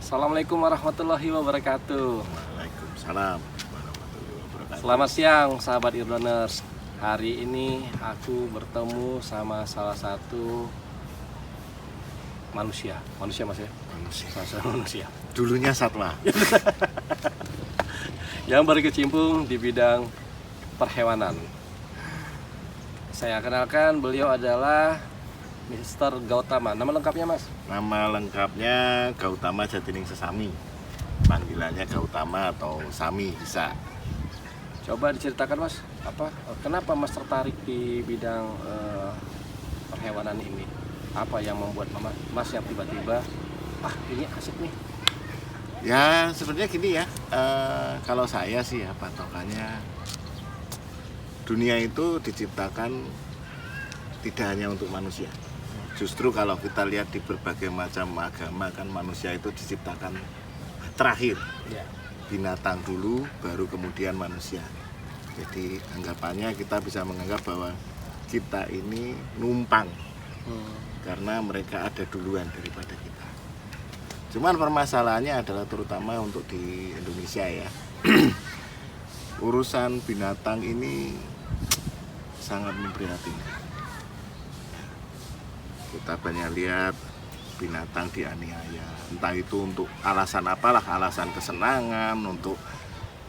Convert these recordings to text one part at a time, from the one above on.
Assalamualaikum warahmatullahi wabarakatuh. Waalaikumsalam warahmatullahi wabarakatuh. Selamat siang sahabat Earthlearners. Hari ini aku bertemu sama salah satu manusia mas ya? Salah satu manusia. Dulunya satwa. Yang berkecimpung di bidang perhewanan. Saya kenalkan, beliau adalah Mr. Gautama. Nama lengkapnya mas? Nama lengkapnya Gautama Jatiningsih Sami. Panggilannya Gautama atau Sami bisa. Coba diceritakan mas, kenapa mas tertarik di bidang perhewanan ini? Apa yang membuat mas yang tiba-tiba, ini asik nih? Ya sebenarnya gini ya, kalau saya sih ya patokannya, dunia itu diciptakan tidak hanya untuk manusia. Justru kalau kita lihat di berbagai macam agama kan manusia itu diciptakan terakhir. Ya. Binatang dulu, baru kemudian manusia. Jadi anggapannya kita bisa menganggap bahwa kita ini numpang karena mereka ada duluan daripada kita. Cuman permasalahannya adalah terutama untuk di Indonesia ya. Urusan binatang ini sangat memprihatinkan. Kita banyak lihat binatang dianiaya, entah itu untuk alasan apalah, alasan kesenangan, untuk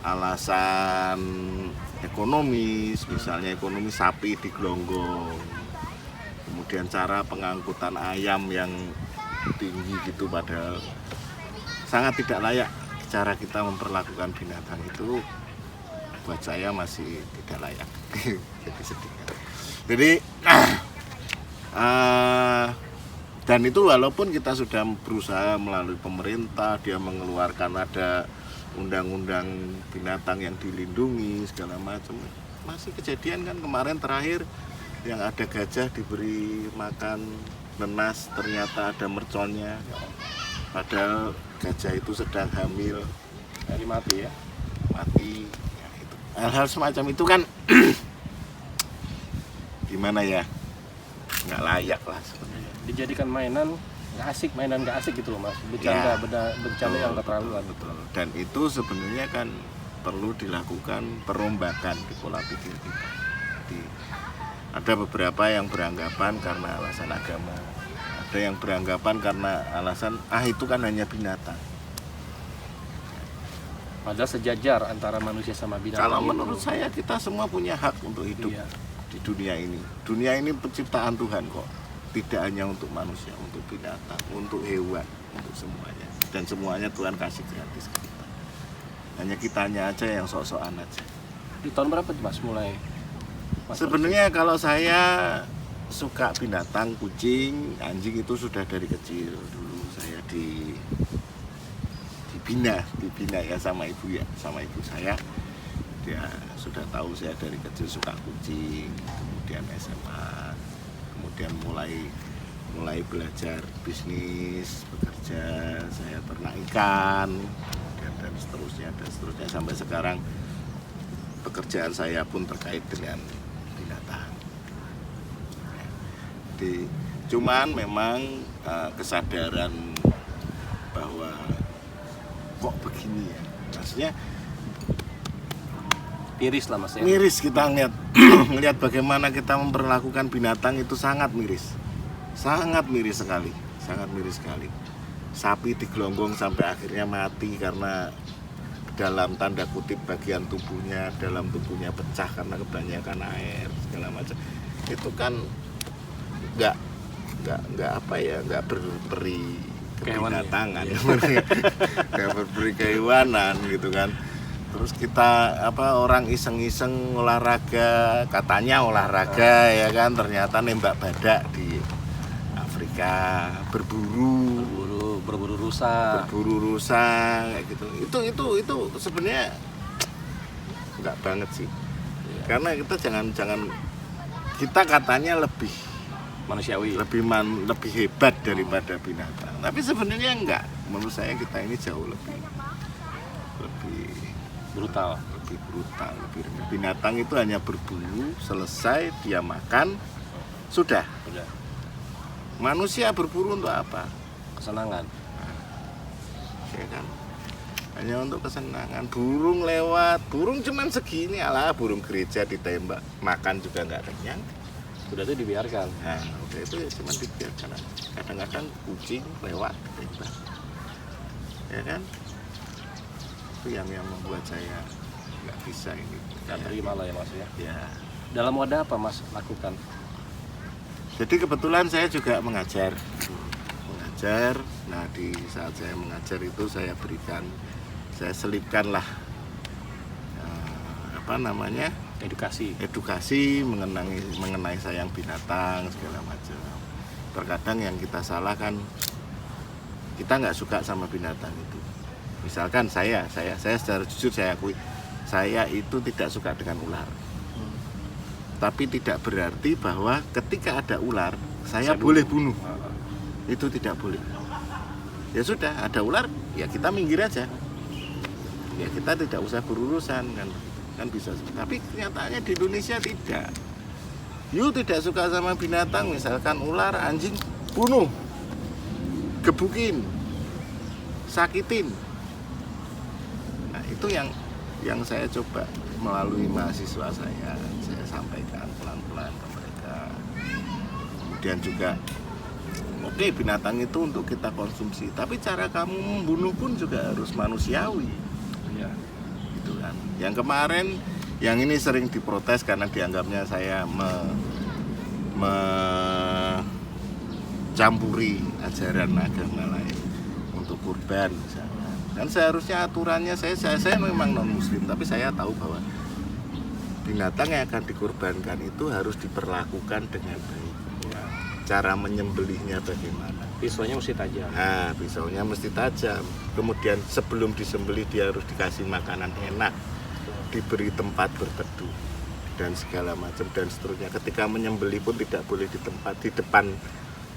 alasan ekonomis, misalnya ekonomi sapi digelonggong, kemudian cara pengangkutan ayam yang tinggi gitu, padahal sangat tidak layak. Cara kita memperlakukan binatang itu buat saya masih tidak layak. Jadi sedih. Jadi dan itu walaupun kita sudah berusaha melalui pemerintah, dia mengeluarkan ada undang-undang binatang yang dilindungi segala macam, masih kejadian kan kemarin terakhir yang ada gajah diberi makan nenas ternyata ada merconnya, padahal gajah itu sedang hamil, Jadi mati ya? mati ya, itu. Hal-hal semacam itu kan gimana ya, nggak layak lah sebenarnya. Dijadikan mainan nggak asik gitu loh mas, bercanda yang keterlaluan. Betul. Dan itu sebenarnya kan perlu dilakukan perombakan di pola pikir kita. Jadi, ada beberapa yang beranggapan karena alasan agama, ada yang beranggapan karena alasan itu kan hanya binatang. Padahal sejajar antara manusia sama binatang. Kalau menurut saya kita semua punya hak untuk hidup di dunia ini. Dunia ini penciptaan Tuhan kok. Tidak hanya untuk manusia, untuk binatang, untuk hewan, untuk semuanya. Dan semuanya Tuhan kasih gratis ke kita. Hanya kitanya aja yang sok-sokan aja. Di tahun berapa tuh mas mulai? Sebenarnya kalau saya suka binatang, kucing, anjing itu sudah dari kecil. Dulu saya dibina ya sama ibu saya. Dia sudah tahu saya dari kecil suka kucing, kemudian SMA. Kemudian mulai belajar bisnis, bekerja, saya ternak ikan, dan seterusnya sampai sekarang pekerjaan saya pun terkait dengan binatang. Jadi, cuman memang kesadaran bahwa kok begini ya, maksudnya Miris lah mas ya? Miris kita ngelihat bagaimana kita memperlakukan binatang itu sangat miris sekali. Sapi digelonggong sampai akhirnya mati karena dalam tanda kutip bagian tubuhnya, dalam tubuhnya pecah karena kebanyakan air segala macam. Itu kan nggak berperi kebinatangan, nggak berperi kehewanan gitu kan. Terus kita orang iseng-iseng olahraga, katanya olahraga ya kan, ternyata nembak badak di Afrika, berburu rusa kayak gitu. Itu sebenarnya enggak banget sih. Karena kita jangan kita katanya lebih manusiawi, lebih hebat daripada binatang. Tapi sebenarnya enggak. Menurut saya kita ini jauh lebih brutal. Binatang itu hanya berburu, selesai dia makan, sudah. Manusia berburu untuk apa? Kesenangan. ya kan? Hanya untuk kesenangan. Burung lewat, burung cuman segini, alah burung gereja ditembak, makan juga nggak kenyang. Udah itu dibiarkan. Nah, udah itu ya cuman dibiarkan aja. Kadang-kadang kucing lewat ditembak, ya kan? Itu yang membuat saya nggak bisa ini. Nggak terima lah ya Mas ya. Ya. Dalam wadah apa Mas lakukan? Jadi kebetulan saya juga mengajar. Nah di saat saya mengajar itu saya selipkanlah edukasi mengenai sayang binatang segala macam. Terkadang yang kita salah kan kita nggak suka sama binatang itu. Misalkan saya secara jujur saya akui saya itu tidak suka dengan ular. Tapi tidak berarti bahwa ketika ada ular saya boleh bunuh. Itu tidak boleh. Ya sudah, ada ular ya kita minggir aja. Ya kita tidak usah berurusan kan bisa. Tapi kenyataannya di Indonesia tidak. You tidak suka sama binatang, misalkan ular, anjing, bunuh, gebukin, sakitin. Nah itu yang saya coba melalui mahasiswa saya sampaikan pelan-pelan ke mereka. Kemudian juga oke, binatang itu untuk kita konsumsi, tapi cara kamu membunuh pun juga harus manusiawi. Ya. Gitu kan. Yang kemarin, yang ini sering diprotes karena dianggapnya saya mencampuri ajaran agama lain untuk kurban misalnya. Dan seharusnya aturannya saya memang non muslim, tapi saya tahu bahwa binatang yang akan dikurbankan itu harus diperlakukan dengan baik. Cara menyembelihnya bagaimana? Pisaunya mesti tajam. Nah, pisaunya mesti tajam. Kemudian sebelum disembelih dia harus dikasih makanan enak, diberi tempat berteduh dan segala macam dan seterusnya. Ketika menyembelih pun tidak boleh di depan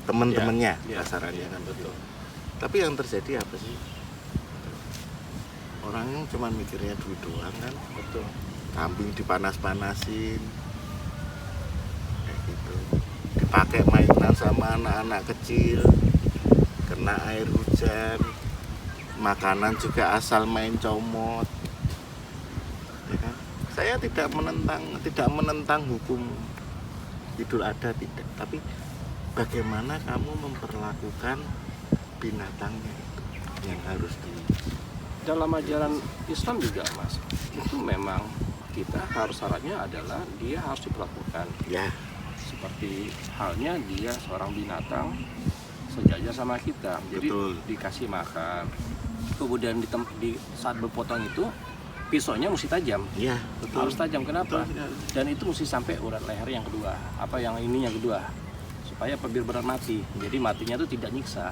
teman-temannya, kasarannya kan betul. Tapi yang terjadi apa sih? Orangnya cuma mikirnya duit doang kan, betul. Kambing dipanas-panasin, kayak gitu. Dipakai mainan sama anak-anak kecil, kena air hujan, makanan juga asal main comot, ya kan? Saya tidak menentang hukum Idul Adha, tidak, tapi bagaimana kamu memperlakukan binatangnya itu yang harus dalam ajaran Islam juga Mas, itu memang kita harus syaratnya adalah dia harus diperlakukan. Ya. Seperti halnya dia seorang binatang sejajar sama kita, jadi Betul. dikasih makan, kemudian di saat berpotong itu pisaunya mesti tajam. Iya, betul. Harus tajam, kenapa? Betul. Dan itu mesti sampai urat leher yang kedua, yang ini yang kedua, supaya biar benar mati, jadi matinya itu tidak nyiksa.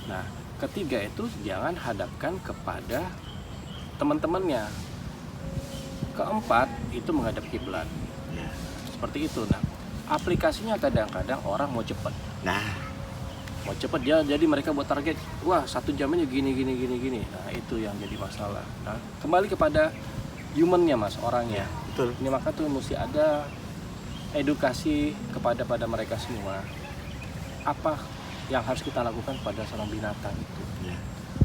Nah ketiga itu jangan hadapkan kepada teman-temannya. Keempat itu menghadap kiblat. Seperti itu. Nah aplikasinya kadang-kadang orang mau cepat. Mau cepat jadi mereka buat target, wah 1 jamnya gini. Nah itu yang jadi masalah. Nah kembali kepada humannya Mas, orangnya. Betul. Ini maka tuh mesti ada edukasi kepada mereka semua. Apa yang harus kita lakukan pada seorang binatang itu?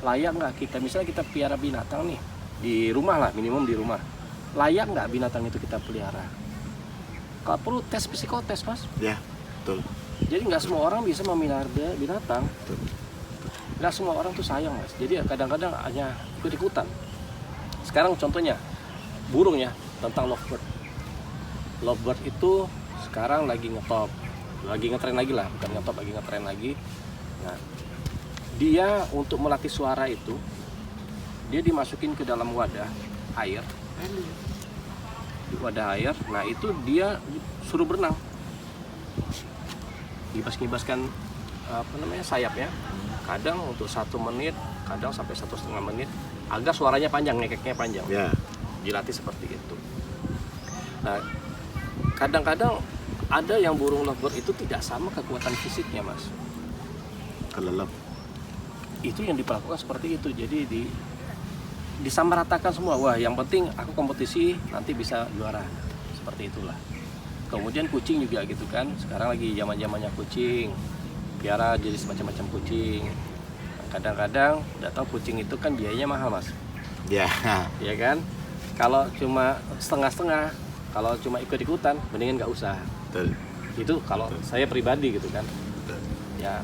Layak nggak kita, misalnya kita pelihara binatang nih di rumah lah, minimum di rumah. Layak nggak binatang itu kita pelihara? Kalau perlu tes psikotes Mas. Ya, betul. Jadi nggak semua orang bisa memelihara binatang. Nggak semua orang tuh sayang Mas. Jadi kadang-kadang hanya ikut-ikutan. Sekarang contohnya burung ya, tentang lovebird. Lovebird itu sekarang lagi ngetop, lagi ngetren lagi lah, bukan ngetop, lagi ngetren lagi. Nah, dia untuk melatih suara itu, dia dimasukin ke dalam wadah air. Di wadah air, nah itu dia suruh berenang, ngibas-ngibaskan sayapnya, kadang untuk 1 menit, kadang sampai 1,5 menit, agar suaranya panjang, ngekeknya panjang. Ya. Dilatih seperti itu. Nah kadang-kadang ada yang burung lovebird itu tidak sama kekuatan fisiknya Mas. Kelelep. Itu yang diperlakukan seperti itu, jadi disamaratakan semua. Wah yang penting aku kompetisi nanti bisa juara, seperti itulah. Kemudian kucing juga gitu kan, sekarang lagi zaman-zamannya kucing, piara jadi semacam-macam kucing. kadang-kadang udah tahu kucing itu kan biayanya mahal mas, Ya, ya kan? Kalau cuma setengah-setengah, kalau cuma ikut-ikutan, mendingan nggak usah. betul. Itu kalau saya pribadi gitu kan. Betul. Ya,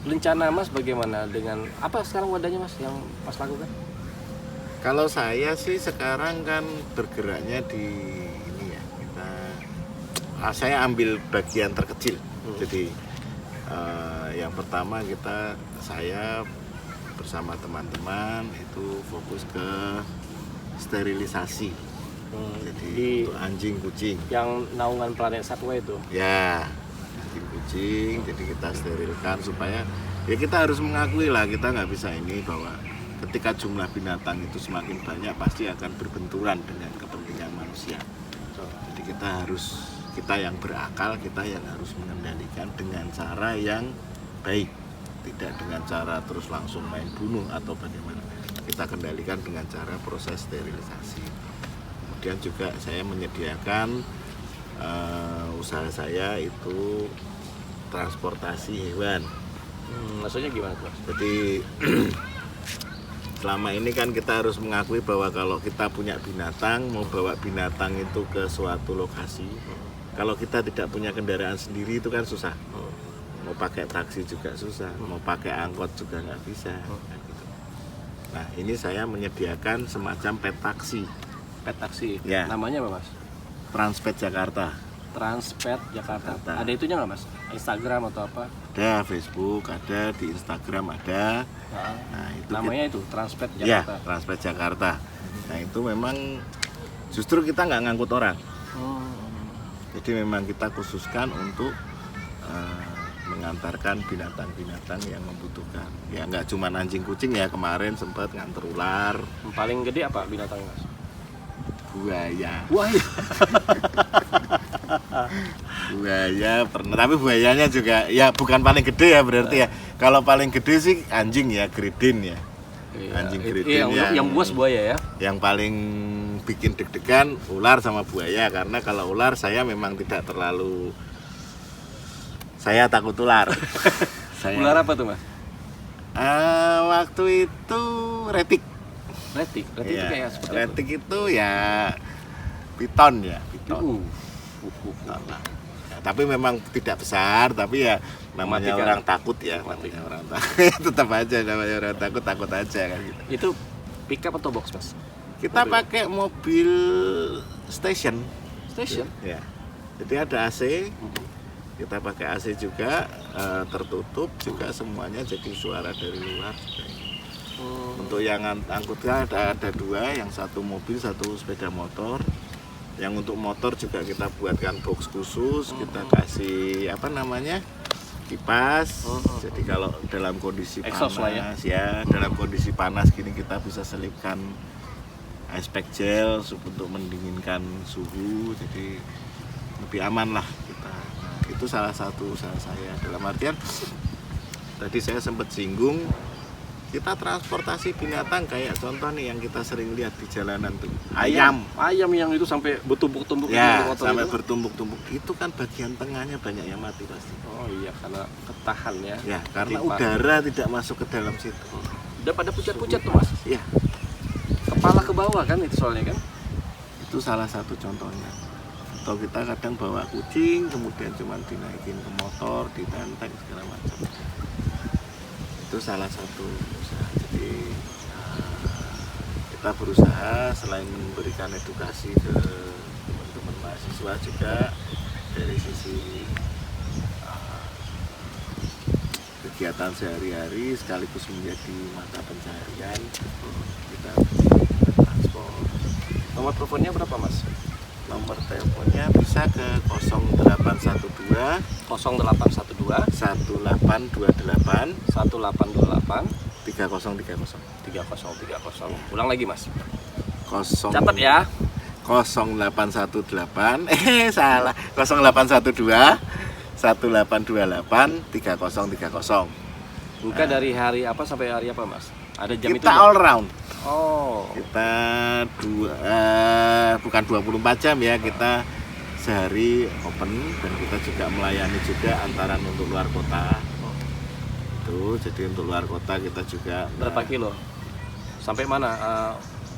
rencana mas bagaimana dengan apa sekarang wadahnya mas yang mas lakukan? Kalau saya sih sekarang kan bergeraknya di ini ya, saya ambil bagian terkecil. Jadi yang pertama saya bersama teman-teman itu fokus ke sterilisasi. Jadi untuk anjing kucing. Yang naungan Planet Satwa itu. Ya, anjing kucing. Jadi kita sterilkan supaya ya kita harus mengakui lah, kita nggak bisa ini bahwa ketika jumlah binatang itu semakin banyak pasti akan berbenturan dengan kepentingan manusia. Jadi kita yang berakal, kita yang harus mengendalikan dengan cara yang baik, tidak dengan cara terus langsung main bunuh atau bagaimana. Kita kendalikan dengan cara proses sterilisasi. Kemudian juga saya menyediakan usaha saya itu transportasi hewan. Maksudnya gimana tuh? Jadi selama ini kan kita harus mengakui bahwa kalau kita punya binatang, mau bawa binatang itu ke suatu lokasi, kalau kita tidak punya kendaraan sendiri itu kan susah. Mau pakai taksi juga susah, mau pakai angkot juga nggak bisa. Nah, ini saya menyediakan semacam pet taksi. Pet taksi. Ya. Namanya apa mas? Transpet Jakarta. Transpet Jakarta. Jakarta. Ada itunya nggak mas? Instagram atau apa? Ada Facebook, ada di Instagram ada. Nah, itu namanya itu Transpet ya, Jakarta. Transpet Jakarta. Nah, itu memang justru kita nggak ngangkut orang. Jadi memang kita khususkan untuk mengantarkan binatang-binatang yang membutuhkan. Ya nggak cuma anjing kucing ya, kemarin sempat nganter ular. Yang paling gede apa binatangnya mas? Buaya. Buaya. Buaya pernah, tapi buayanya juga ya bukan paling gede ya berarti ya. Kalau paling gede sih anjing ya, gridin ya. Anjing gridin yang buas buaya ya. Yang paling bikin deg-degan ular sama buaya, karena kalau ular saya memang tidak terlalu, saya takut ular. Ular apa tuh mas? Waktu itu retik. Retik Ya, itu kayak seperti retik itu ya piton ya, piton. Nah, tapi memang tidak besar, tapi ya namanya Mematikan. orang takut ya, namanya orang takut. Tetap aja namanya orang takut aja kan gitu. Itu pickup atau box mas? Kita pakai mobil station. Station. Ya. Jadi ada AC. Kita pakai AC juga, tertutup juga semuanya, jadi suara dari luar. Untuk yang angkutnya ada dua, yang satu mobil, satu sepeda motor. Yang untuk motor juga kita buatkan box khusus, kita kasih apa namanya, kipas. Jadi kalau dalam kondisi Exhaust lah panas ya, dalam kondisi panas gini kita bisa selipkan ice pack gel untuk mendinginkan suhu, jadi lebih aman lah kita. Nah, itu salah satu usaha saya. Dalam artian tadi saya sempat singgung, kita transportasi binatang kayak contoh nih yang kita sering lihat di jalanan tuh, ayam yang itu sampai bertumpuk-tumpuk ya, di motor sampai itu. bertumpuk-tumpuk, itu kan bagian tengahnya banyak yang mati pasti. Oh iya, karena ketahan ya. Ya, karena Timpa. udara tidak masuk ke dalam situ. Udah pada pucat-pucat tuh mas. Ya, Kepala ke bawah kan itu soalnya kan. itu salah satu contohnya. Atau kita kadang bawa kucing kemudian cuman dinaikin ke motor, ditenteng segala macam. Itu salah satu usaha. Jadi kita berusaha selain memberikan edukasi ke teman-teman mahasiswa juga dari sisi kegiatan sehari-hari sekaligus menjadi mata pencaharian, kita transport. Nomor teleponnya berapa mas? Nomor teleponnya bisa ke 0812 0812 1828 1828 3030. 3030. Ulang lagi mas. 0 Catat ya. 0818 salah, 0812 1828 3030. Buka dari hari apa sampai hari apa mas? Ada jam itu Kita nggak? all round. Oh. Kita bukan 24 jam ya, kita sehari open, dan kita juga melayani juga antaran untuk luar kota. itu. Jadi untuk luar kota kita juga Berapa kilo? Sampai mana?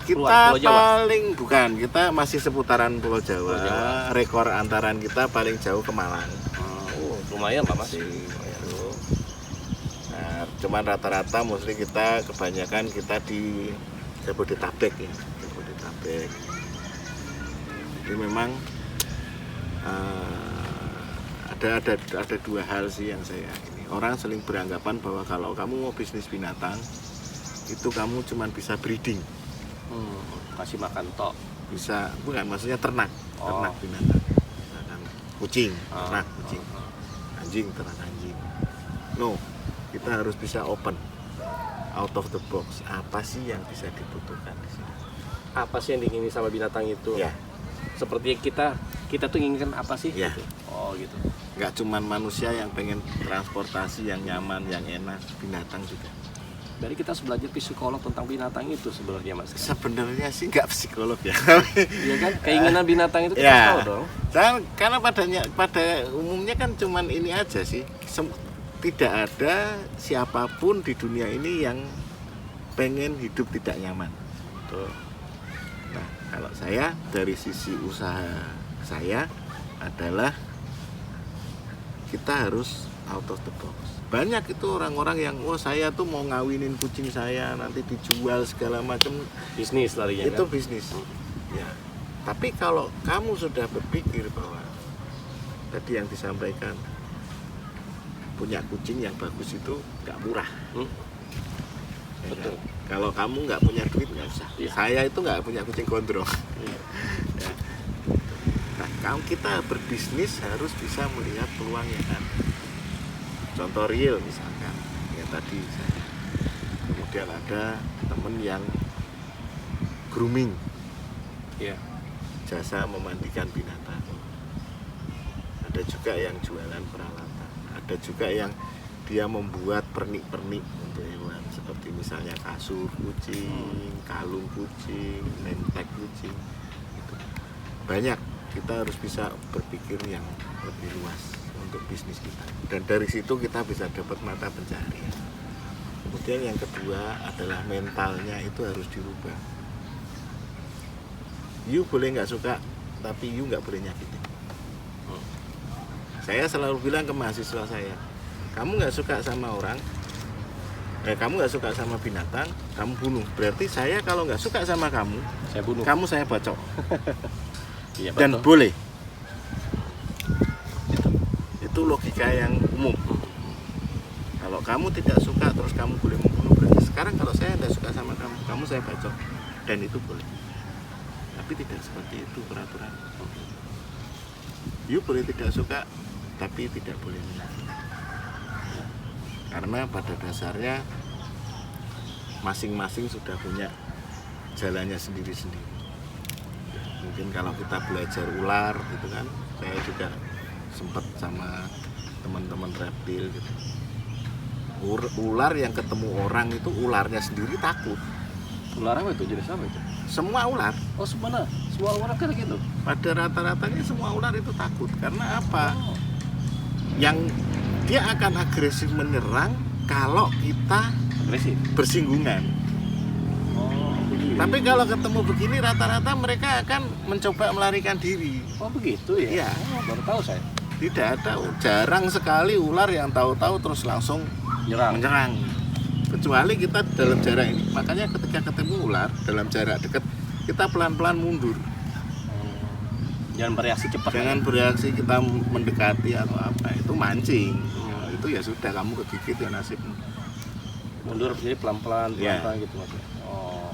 kita Pulau Jawa? paling bukan, kita masih seputaran Pulau Jawa. Pulau Jawa. Rekor antaran kita paling jauh ke Malang. Lumayan Pak Mas. Itu. Nah, cuman rata-rata mostly kita kebanyakan kita di Jabodetabek ya, Jabodetabek. Jadi memang ada dua hal sih yang saya ini. Orang sering beranggapan bahwa kalau kamu mau bisnis binatang itu kamu cuman bisa breeding. Kasih makan tok. Bisa, bukan, maksudnya ternak Oh. binatang. Misalkan kucing, Ah. ternak kucing. Anjing, ternak anjing. No, kita harus bisa open, out of the box. Apa sih yang bisa dibutuhkan di sini? Apa sih yang diingini sama binatang itu? Ya, Seperti kita tuh inginkan apa sih? Ya. Gitu. Oh gitu. nggak cuman manusia yang pengen transportasi yang nyaman, yang enak, binatang juga. Dari kita harus belajar psikolog tentang binatang itu sebenarnya Mas. Sebenarnya sih nggak psikolog ya. Iya kan? Keinginan binatang itu kita Ya. tahu dong. Karena pada umumnya kan cuman ini aja sih. Tidak ada siapapun di dunia ini yang pengen hidup tidak nyaman. Tuh. Nah, kalau saya dari sisi usaha saya adalah kita harus out of the box. Banyak itu orang-orang yang saya tuh mau ngawinin kucing saya nanti dijual segala macam. Bisnis larinya Itu kan? bisnis. Ya. Tapi kalau kamu sudah berpikir bahwa tadi yang disampaikan punya kucing yang bagus itu nggak murah. Ya Betul. kan? Kalau kamu nggak punya duit nggak usah. Iya. Saya itu nggak punya kucing gondrong. Iya. Ya. Nah, kalau kita berbisnis harus bisa melihat peluang yang ada. Contoh real misalkan, ya tadi saya. Kemudian ada temen yang grooming, Iya. jasa memandikan binatang. Ada juga yang jualan peralatan. Ada juga yang dia membuat pernik-pernik untuk hewan, seperti misalnya kasur kucing, kalung kucing, nentek kucing. Gitu. Banyak, kita harus bisa berpikir yang lebih luas untuk bisnis kita. Dan dari situ kita bisa dapat mata pencaharian. Kemudian yang kedua adalah mentalnya itu harus dirubah. You boleh nggak suka, tapi you nggak boleh nyakitin. Saya selalu bilang ke mahasiswa saya, kamu nggak suka sama orang, kamu nggak suka sama binatang, kamu bunuh. Berarti saya kalau nggak suka sama kamu, Saya bunuh. kamu saya bacok. Iya, Dan betul. boleh. Itu logika yang umum. Kalau kamu tidak suka terus kamu boleh membunuh, berarti sekarang kalau saya tidak suka sama kamu, kamu saya bacok. Dan itu boleh. Tapi tidak seperti itu peraturan. You boleh tidak suka, tapi tidak boleh menyakiti. Karena pada dasarnya masing-masing sudah punya jalannya sendiri-sendiri. Mungkin kalau kita belajar ular gitu kan, saya juga sempat sama teman-teman reptil gitu. Ular yang ketemu orang itu ularnya sendiri takut. Ular apa itu? Jenis apa itu? Semua ular, Oh sebenarnya semua ular kan gitu. pada rata-ratanya semua ular itu takut. Karena apa? Oh. Yang dia akan agresif menyerang kalau kita Agresif. bersinggungan. Oh begitu. Tapi kalau ketemu begini rata-rata mereka akan mencoba melarikan diri. Oh begitu ya? Iya. Oh, baru tahu saya. Tidak ada, jarang sekali ular yang tahu-tahu terus langsung Nyerang. menyerang. Kecuali kita dalam jarak ini. Makanya ketika ketemu ular dalam jarak dekat, kita pelan-pelan mundur. Jangan bereaksi cepat. Jangan bereaksi kita mendekati atau apa, itu mancing. Ya, itu ya sudah, kamu kegigit ya nasibmu. Mundur jadi pelan-pelan, Ya. pelan-pelan gitu maksudnya. Oh.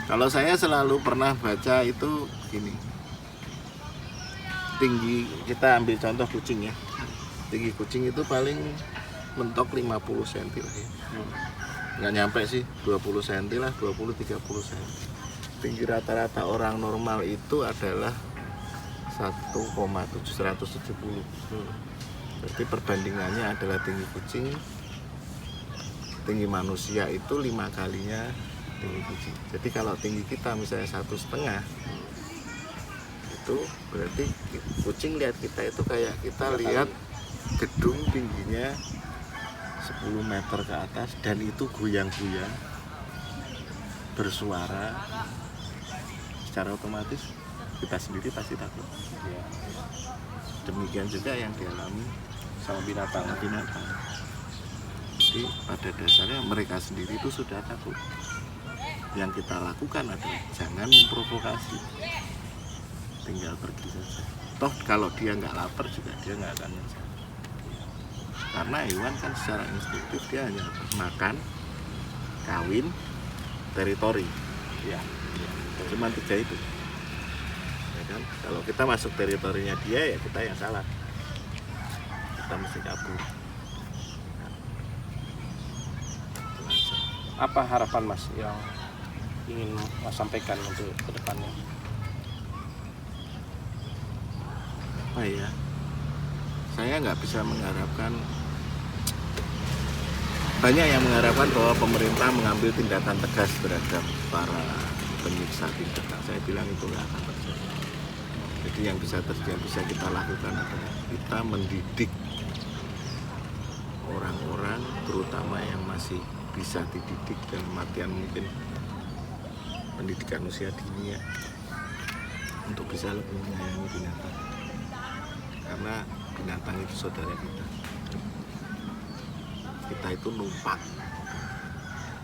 Kalau saya selalu pernah baca itu gini. Tinggi, kita ambil contoh kucing ya. Tinggi kucing itu paling mentok 50 cm lah ya. Nggak nyampe sih, 20 cm lah, 20-30 cm. Tinggi rata-rata orang normal itu adalah 1,770. Berarti perbandingannya adalah tinggi kucing, tinggi manusia itu 5 kalinya tinggi kucing. Jadi kalau tinggi kita misalnya 1,5, itu berarti kucing lihat kita itu kayak kita lihat gedung tingginya 10 meter ke atas dan itu goyang-goyang bersuara, secara otomatis kita sendiri pasti takut. Ya. Demikian juga yang dialami Sama binatang. binatang. Jadi pada dasarnya mereka sendiri itu sudah takut. Yang kita lakukan adalah jangan memprovokasi, tinggal pergi saja. Toh kalau dia nggak lapar juga dia nggak akan mencari. Karena hewan kan secara instingtif dia hanya makan, kawin, teritori. Ya. Cuma 3 itu. Ya kan? Kalau kita masuk teritorinya dia, ya kita yang salah. Kita mesti kabur. Itu aja. Apa harapan Mas yang ingin Mas sampaikan untuk kedepannya? Apa ya? Saya nggak bisa mengharapkan. Banyak yang mengharapkan bahwa pemerintah mengambil tindakan tegas terhadap para penyiksa binatang. Saya bilang itu nggak akan terjadi. Jadi yang bisa terjadi, bisa kita lakukan adalah kita mendidik orang-orang, terutama yang masih bisa dididik dan artian mungkin pendidikan usia dini ya, untuk bisa lebih menyayangi binatang. Karena binatang itu saudara kita. Kita itu numpak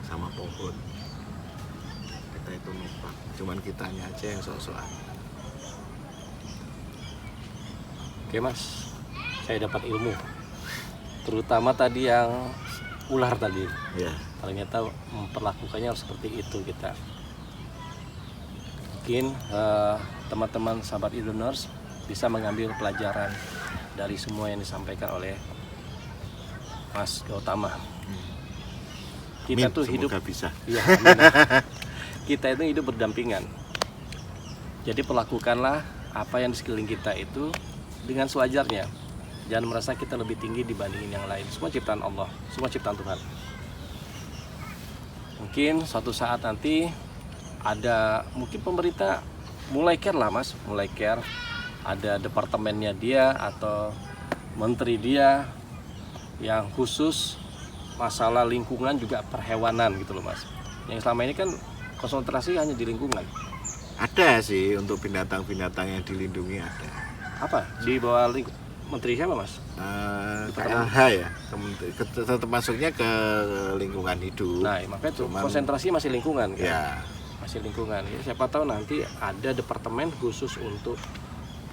sama pohon. Kita itu numpak. Cuman kitanya aja yang sok-sokan. Oke Mas, saya dapat ilmu. Terutama tadi yang ular tadi. Ya. Ternyata memperlakukannya harus seperti itu kita. Mungkin teman-teman sahabat e-learners bisa mengambil pelajaran dari semua yang disampaikan oleh Mas Gautama. Kita tuh hidup bisa. ya, amin. Kita itu hidup berdampingan. Jadi perlakukanlah apa yang di sekeliling kita itu dengan sewajarnya. Jangan merasa kita lebih tinggi dibandingin yang lain. Semua ciptaan Allah, semua ciptaan Tuhan. Mungkin suatu saat nanti ada, mungkin pemerintah mulai care lah Mas, mulai care. Ada departemennya dia atau menteri dia yang khusus masalah lingkungan juga perhewanan gitu loh Mas. Yang selama ini kan konsentrasi hanya di lingkungan. Ada sih untuk binatang-binatang yang dilindungi ada. Apa? Di bawah menteri siapa Mas? KLH ya, tetap masuknya ke lingkungan hidup. Nah, makanya tuh Cuman- konsentrasi masih lingkungan kan? Ya, Masih lingkungan. Ya, siapa tahu nanti ada departemen khusus untuk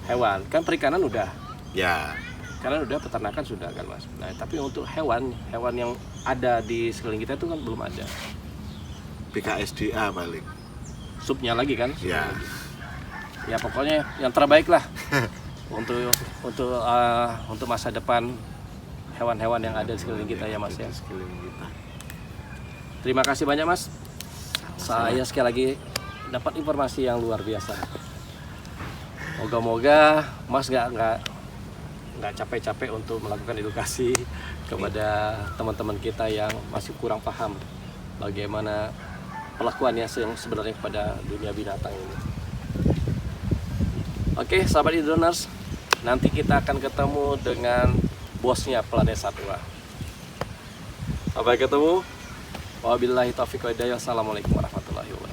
hewan. Kan perikanan udah, ya, karena udah peternakan sudah kan Mas. Nah, tapi untuk hewan yang ada di sekeliling kita itu kan belum ada. BKSDA paling. Subnya lagi kan? Ya. Ya pokoknya yang terbaik lah untuk masa depan hewan-hewan yang ada di sekeliling kita ya Mas ya. Sekeliling kita. Terima kasih banyak Mas. Saya sekali lagi dapat informasi yang luar biasa. Moga-moga Mas nggak capek-capek untuk melakukan edukasi kepada teman-teman kita yang masih kurang paham bagaimana perlakuannya yang sebenarnya kepada dunia binatang ini. Oke, sahabat e-learners, nanti kita akan ketemu dengan bosnya Planet Satwa. Sampai ketemu. Wabillahi taufiq wa hidayah. Assalamualaikum warahmatullahi wabarakatuh.